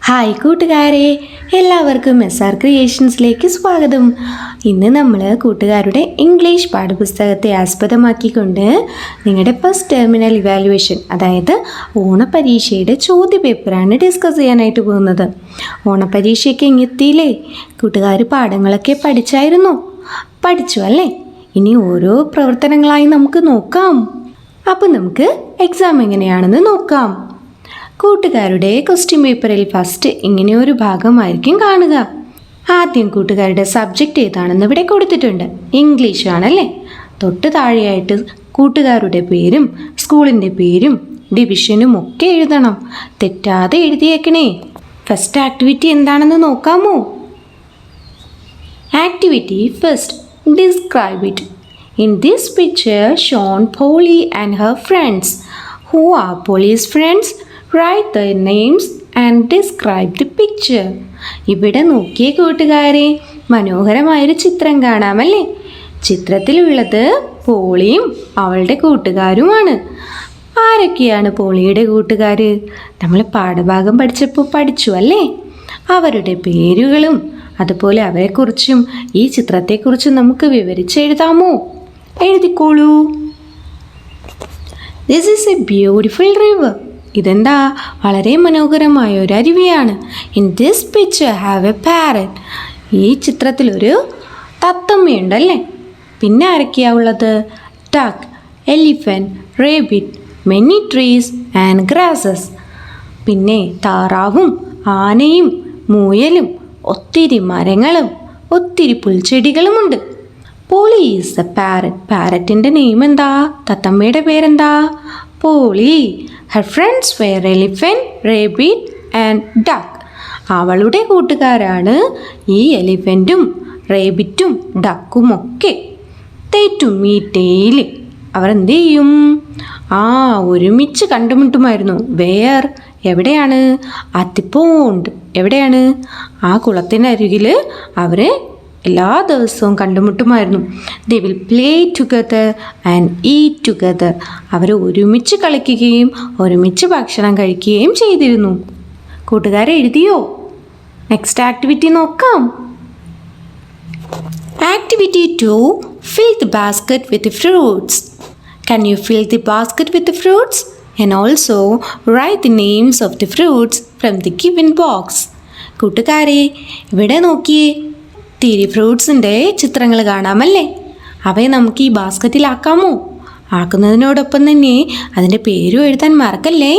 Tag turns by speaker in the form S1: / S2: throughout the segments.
S1: Hi കൂട്ടുകാരെ, എല്ലാവർക്കും SR ക്രിയേഷൻസിലേക്ക് സ്വാഗതം. ഇന്ന് നമ്മൾ കൂട്ടുകാരുടെ ഇംഗ്ലീഷ് പാഠപുസ്തകത്തെ ആസ്പദമാക്കിക്കൊണ്ട് നിങ്ങളുടെ ഫസ്റ്റ് ടെർമിനൽ ഇവാലുവേഷൻ, അതായത് ഓണപരീക്ഷയുടെ ചോദ്യപേപ്പറാണ് ഡിസ്കസ് ചെയ്യാനായിട്ട് പോകുന്നത്. ഓണപരീക്ഷയ്ക്ക് എത്തിയില്ലേ? കൂട്ടുകാർ പാഠങ്ങളൊക്കെ പഠിച്ചു അല്ലേ? ഇനി ഓരോ പ്രവർത്തനങ്ങളായി നമുക്ക് നോക്കാം. അപ്പം നമുക്ക് എക്സാം എങ്ങനെയാണെന്ന് നോക്കാം. കൂട്ടുകാരുടെ ക്വസ്റ്റ്യൻ പേപ്പറിൽ ഫസ്റ്റ് ഇങ്ങനെയൊരു ഭാഗമായിരിക്കും കാണുക. ആദ്യം കൂട്ടുകാരുടെ സബ്ജക്റ്റ് ഏതാണെന്ന് ഇവിടെ കൊടുത്തിട്ടുണ്ട്. ഇംഗ്ലീഷ് ആണല്ലേ. തൊട്ട് താഴെയായിട്ട് കൂട്ടുകാരുടെ പേരും സ്കൂളിൻ്റെ പേരും ഡിവിഷനും ഒക്കെ എഴുതണം. തെറ്റാതെ എഴുതിയേക്കണേ. ഫസ്റ്റ് ആക്ടിവിറ്റി എന്താണെന്ന് നോക്കാമോ? Activity first, describe it. In this picture shown Polly and her friends. Who are Polly's friends? Write their names and describe the picture. ഇവിടെ നോക്കിയേ കൂട്ടുകാരെ, മനോഹരമായൊരു ചിത്രം കാണാമല്ലേ? ചിത്രത്തിലുള്ളത് പോളിയും അവളുടെ കൂട്ടുകാരുമാണ്. ആരൊക്കെയാണ് പോളിയുടെ കൂട്ടുകാർ? നമ്മൾ പാഠഭാഗം പഠിച്ചപ്പോൾ പഠിച്ചു അല്ലേ? അവരുടെ പേരുകളും അതുപോലെ അവരെക്കുറിച്ചും ഈ ചിത്രത്തെക്കുറിച്ചും നമുക്ക് വിവരിച്ചെഴുതാമോ? എഴുതിക്കോളൂ. This is a beautiful river. ഇതെന്താ? വളരെ മനോഹരമായ ഒരു അരുവിയാണ്. In this picture have a parrot. ഈ ചിത്രത്തിലൊരു തത്തമ്മയുണ്ടല്ലേ? പിന്നെ ആരൊക്കെയാ ഉള്ളത്? Duck, elephant, rabbit, many trees and grasses. പിന്നെ താറാവും ആനയും മുയലും ഒത്തിരി മരങ്ങളും ഒത്തിരി പുൽച്ചെടികളുമുണ്ട്. Polly is a parrot. പാരറ്റിൻ്റെ നെയിം എന്താ? തത്തമ്മയുടെ പേരെന്താ? Polly. Her friends were elephant, rabbit and duck. അവളുടെ കൂട്ടുകാരാണ് ഈ എലിഫൻറ്റും റേബിറ്റും ഡക്കും ഒക്കെ. They to meet daily. അവർ എന്ത് ചെയ്യും? ഒരുമിച്ച് കണ്ടുമുട്ടുമായിരുന്നു. വെയർ? എവിടെയാണ്? At the pond. എവിടെയാണ്? ആ കുളത്തിനരികിൽ അവർ എല്ലാ ദിവസവും കണ്ടുമുട്ടുമായിരുന്നു. They will play together and eat together. അവർ ഒരുമിച്ച് കളിക്കുകയും ഒരുമിച്ച് ഭക്ഷണം കഴിക്കുകയും ചെയ്തിരുന്നു. കൂട്ടുകാരെ എഴുതിയോ? നെക്സ്റ്റ് ആക്ടിവിറ്റി നോക്കാം. Activity 2, fill the basket with the fruits. Can you fill the basket with the fruits? And also write the names of the fruits from the given box. കൂട്ടുകാരെ ഇവിടെ നോക്കിയേ, തിരി ഫ്രൂട്ട്സിൻ്റെ ചിത്രങ്ങൾ കാണാമല്ലേ? അവയെ നമുക്ക് ഈ ബാസ്ക്കറ്റിലാക്കാമോ? ആക്കുന്നതിനോടൊപ്പം തന്നെ അതിൻ്റെ പേരും എഴുതാൻ മറക്കല്ലേ.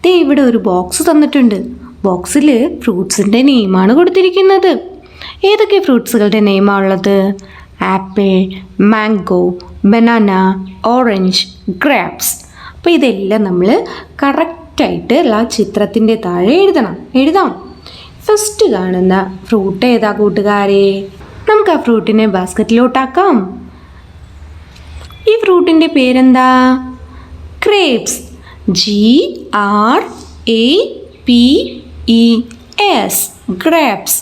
S1: ദേ ഇവിടെ ഒരു ബോക്സ് തന്നിട്ടുണ്ട്. ബോക്സിൽ ഫ്രൂട്ട്സിൻ്റെ നെയിമാണ് കൊടുത്തിരിക്കുന്നത്. ഏതൊക്കെ ഫ്രൂട്ട്സുകളുടെ നെയിമാണ് ഉള്ളത്? Apple, mango, banana, orange, grasp. അപ്പോൾ ഇതെല്ലാം നമ്മൾ കറക്റ്റായിട്ട് എല്ലാ ചിത്രത്തിൻ്റെ താഴെ എഴുതാം. ഫസ്റ്റ് കാണുന്ന ഫ്രൂട്ട് ഏതാ കൂട്ടുകാരെ? നമുക്ക് ആ ഫ്രൂട്ടിനെ ബാസ്ക്കറ്റിലോട്ടാക്കാം. ഈ ഫ്രൂട്ടിൻ്റെ പേരെന്താ? ഗ്രേപ്സ്. GRAPES, grapes.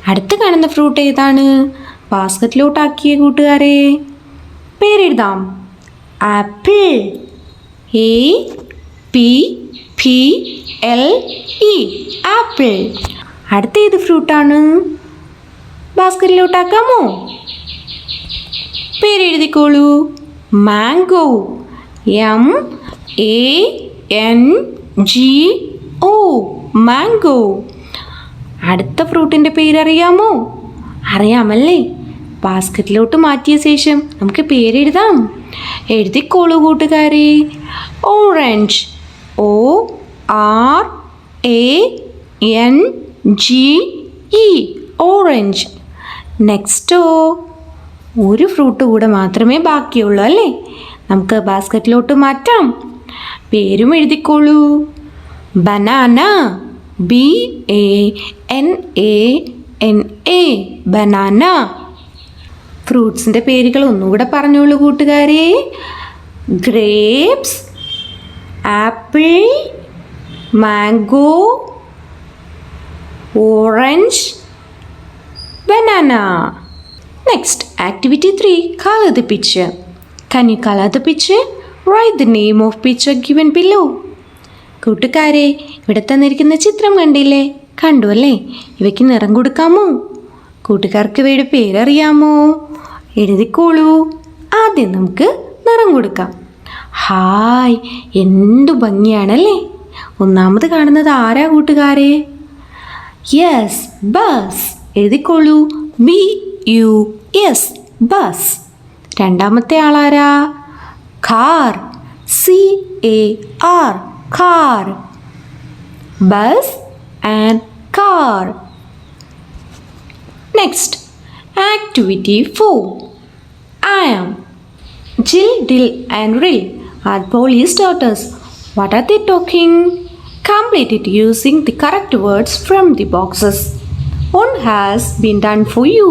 S1: അടുത്ത് കാണുന്ന ഫ്രൂട്ട് ഏതാണ്? ബാസ്ക്കറ്റിലോട്ടാക്കിയ കൂട്ടുകാരെ പേരെഴുതാം. ആപ്പിൾ. APPLE, apple. അടുത്ത ഏത് ഫ്രൂട്ടാണ്? ബാസ്ക്കറ്റിലോട്ടാക്കാമോ? പേരെഴുതിക്കോളൂ. മാംഗോ. MANGO, mango. അടുത്ത ഫ്രൂട്ടിൻ്റെ പേരറിയാമോ? അറിയാമല്ലേ? ബാസ്ക്കറ്റിലോട്ട് മാറ്റിയ ശേഷം നമുക്ക് പേരെഴുതാം. എഴുതിക്കോളൂ കൂട്ടുകാരെ. ഓറഞ്ച്. ORANGE, orange. നെക്സ്റ്റോ ഒരു ഫ്രൂട്ട് കൂടെ മാത്രമേ ബാക്കിയുള്ളൂ അല്ലേ? നമുക്ക് ബാസ്ക്കറ്റിലോട്ട് മാറ്റാം. പേരും എഴുതിക്കോളൂ. ബനാന. BANANA, banana. ഫ്രൂട്ട്സിൻ്റെ പേരുകൾ ഒന്നുകൂടെ പറഞ്ഞോളൂ കൂട്ടുകാരെ. Grapes, apple, mango, orange, banana. Next activity 3, color the picture. Can you color the picture? Write the name of picture given below. കൂട്ടുകാരെ, ഇവിടെ തന്നിരിക്കുന്ന ചിത്രം കണ്ടില്ലേ? കണ്ടു അല്ലേ? ഇവയ്ക്ക് നിറം കൊടുക്കാമോ? കൂട്ടുകാർക്ക് ഇവയുടെ പേരറിയാമോ? എഴുതിക്കോളൂ. ആദ്യം നമുക്ക് നിറം കൊടുക്കാം. ഹായ്, എന്തു ഭംഗിയാണല്ലേ? ഒന്നാമത് കാണുന്നത് ആരാ കൂട്ടുകാരെ? Yes, bus. എഴുതിക്കോളൂ. BUS, bus. രണ്ടാമത്തെ ആളാരാ? Car. CAR, car. Bus and car. Next, activity 4. I am. Jill, Dill and Rill are police daughters. What are they talking? Complete it using the correct words from the boxes. One has been done for you.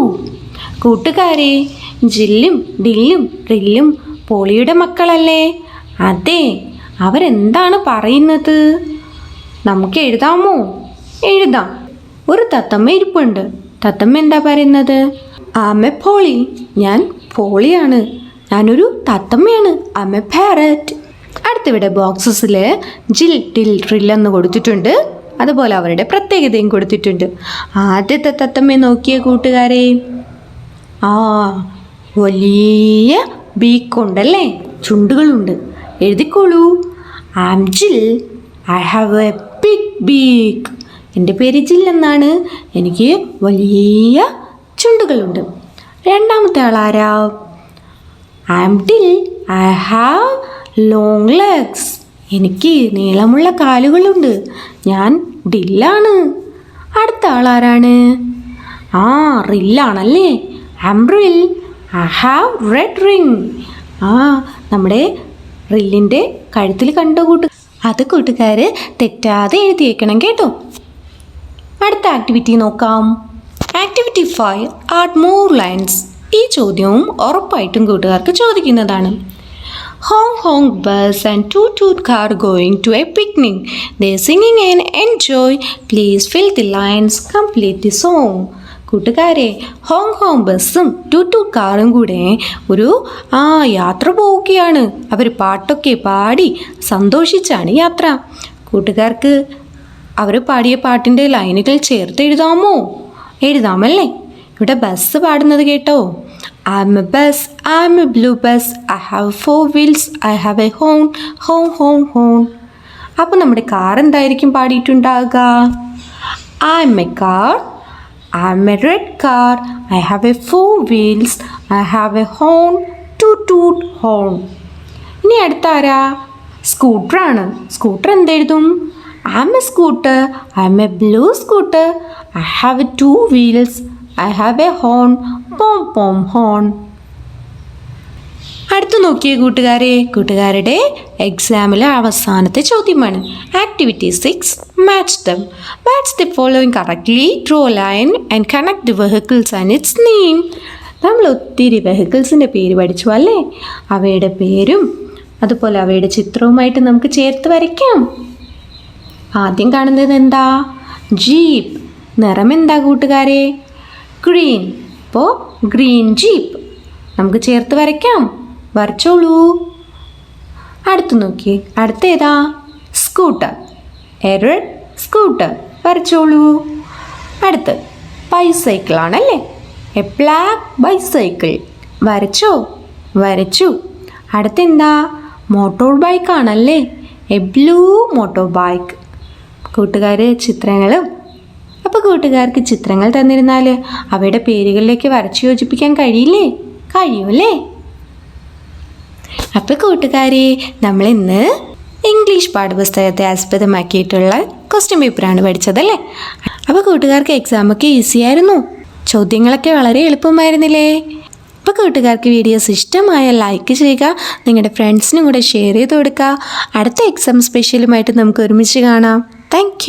S1: കൂട്ടുകാരെ, ജില്ലും ഡില്ലും റില്ലും പോളിയുടെ മക്കളല്ലേ? അതെ, അവരെന്താണ് പറയുന്നത്? നമുക്ക് എഴുതാമോ? എഴുതാം. ഒരു തത്തമ്മ ഇരിപ്പുണ്ട്. തത്തമ്മ എന്താ പറയുന്നത്? Am a Polly. ഞാൻ പോളിയാണ്. ഞാനൊരു തത്തമ്മയാണ്. Am a parrot. അടുത്തിവിടെ ബോക്സസിൽ ജിൽ ഡിൽ റിൽ എന്ന് കൊടുത്തിട്ടുണ്ട്. അതുപോലെ അവരുടെ പ്രത്യേകതയും കൊടുത്തിട്ടുണ്ട്. ആദ്യത്തെ തത്തമ്മയെ നോക്കിയ കൂട്ടുകാരെ, വലിയ ബീക്കുണ്ടല്ലേ? ചുണ്ടുകളുണ്ട്. എഴുതിക്കോളൂ. Am Jill, I have a big beak. എൻ്റെ പേര് ജിൽ എന്നാണ്. എനിക്ക് വലിയ ചുണ്ടുകളുണ്ട്. രണ്ടാമത്തെ ആളാരാ? I am Dill, I have long legs. എനിക്ക് നീളമുള്ള കാലുകളുണ്ട്. ഞാൻ ഡില്ലാണ്. അടുത്ത ആളാരാണ്? റില്ലാണല്ലേ? ഐ ആം റിൽ, ഐ ഹാവ് റെഡ് റിങ്. നമ്മുടെ റില്ലിൻ്റെ കഴുത്തിൽ കണ്ടോ അത് കൂട്ടുകാർ തെറ്റാതെ എഴുതിയേക്കണം കേട്ടോ. അടുത്ത ആക്ടിവിറ്റി നോക്കാം. Activity 5, add more lines. ഈ ചോദ്യവും ഉറപ്പായിട്ടും കൂട്ടുകാർക്ക് ചോദിക്കുന്നതാണ്. Honk honk bus and toot toot car going to a picnic. They're singing and enjoy. Please fill the lines. Complete the song. കൂട്ടുകാരെ, ഹോങ് ഹോങ് ബസ്സും ടൂട്ട് ടൂട്ട് കാറും കൂടെ ഒരു യാത്ര പോവുകയാണ്. അവർ പാട്ടൊക്കെ പാടി സന്തോഷിച്ചാണ് യാത്ര. കൂട്ടുകാർക്ക് അവർ പാടിയ പാട്ടിൻ്റെ ലൈനുകൾ ചേർത്ത് എഴുതാമോ? എഴുതാമല്ലേ? ഇവിടെ ബസ് പാടുന്നത് കേട്ടോ. I'm a bus, I'm a blue bus, I have 4 wheels, I have a horn, horn, horn, horn. അപ്പോൾ നമ്മുടെ കാർ എന്തായിരിക്കും പാടിയിട്ടുണ്ടാകുക? I'm a car, I'm a red car, I have a 4 wheels, I have a horn, toot toot horn. ഇനി അടുത്ത ആരാ? സ്കൂട്ടറാണ്. Scooter എന്തെഴുതും? I'm a scooter, I'm a blue scooter, I have 2 wheels, I have a horn, pom pom horn. അടുത്ത് നോക്കിയ കൂട്ടുകാരുടെ എക്സാമിലെ അവസാനത്തെ ചോദ്യമാണ്. Activity 6, match them. Match the following correctly, draw line and connect the vehicles and it's name. നമ്മൾ ഒത്തിരി വെഹിക്കിൾസിൻ്റെ പേര് പഠിച്ചു അല്ലേ? അവയുടെ പേരും അതുപോലെ അവയുടെ ചിത്രവുമായിട്ട് നമുക്ക് ചേർത്ത് വരയ്ക്കാം. ആദ്യം കാണുന്നത് എന്താ? ജീപ്പ്. നിറം എന്താ കൂട്ടുകാരെ? ഗ്രീൻ. അപ്പോൾ ഗ്രീൻ ജീപ്പ് നമുക്ക് ചേർത്ത് വരയ്ക്കാം. വരച്ചോളൂ. അടുത്ത് നോക്കി. അടുത്തേതാ? സ്കൂട്ടർ. A red scooter. വരച്ചോളൂ. അടുത്ത് ബൈസൈക്കിളാണല്ലേ? A black bicycle. വരച്ചോ? വരച്ചു. അടുത്തെന്താ? മോട്ടോർ ബൈക്കാണല്ലേ? A blue motorbike. കൂട്ടുകാർ ചിത്രങ്ങളും അപ്പോൾ കൂട്ടുകാർക്ക് ചിത്രങ്ങൾ തന്നിരുന്നാൽ അവയുടെ പേരുകളിലേക്ക് വരച്ച് യോജിപ്പിക്കാൻ കഴിയില്ലേ? കഴിയുമല്ലേ? അപ്പോൾ കൂട്ടുകാരെ, നമ്മളിന്ന് ഇംഗ്ലീഷ് പാഠപുസ്തകത്തെ ആസ്പദമാക്കിയിട്ടുള്ള ക്വസ്റ്റ്യൻ പേപ്പറാണ് പഠിച്ചതല്ലേ? അപ്പോൾ കൂട്ടുകാർക്ക് എക്സാമൊക്കെ ഈസി ആയിരുന്നു. ചോദ്യങ്ങളൊക്കെ വളരെ എളുപ്പമായിരുന്നില്ലേ? അപ്പോൾ കൂട്ടുകാർക്ക് വീഡിയോസ് ഇഷ്ടമായ ലൈക്ക് ചെയ്യുക, നിങ്ങളുടെ ഫ്രണ്ട്സിനും കൂടെ ഷെയർ ചെയ്ത് കൊടുക്കുക. അടുത്ത എക്സാം സ്പെഷ്യലുമായിട്ട് നമുക്ക് ഒരുമിച്ച് കാണാം. താങ്ക്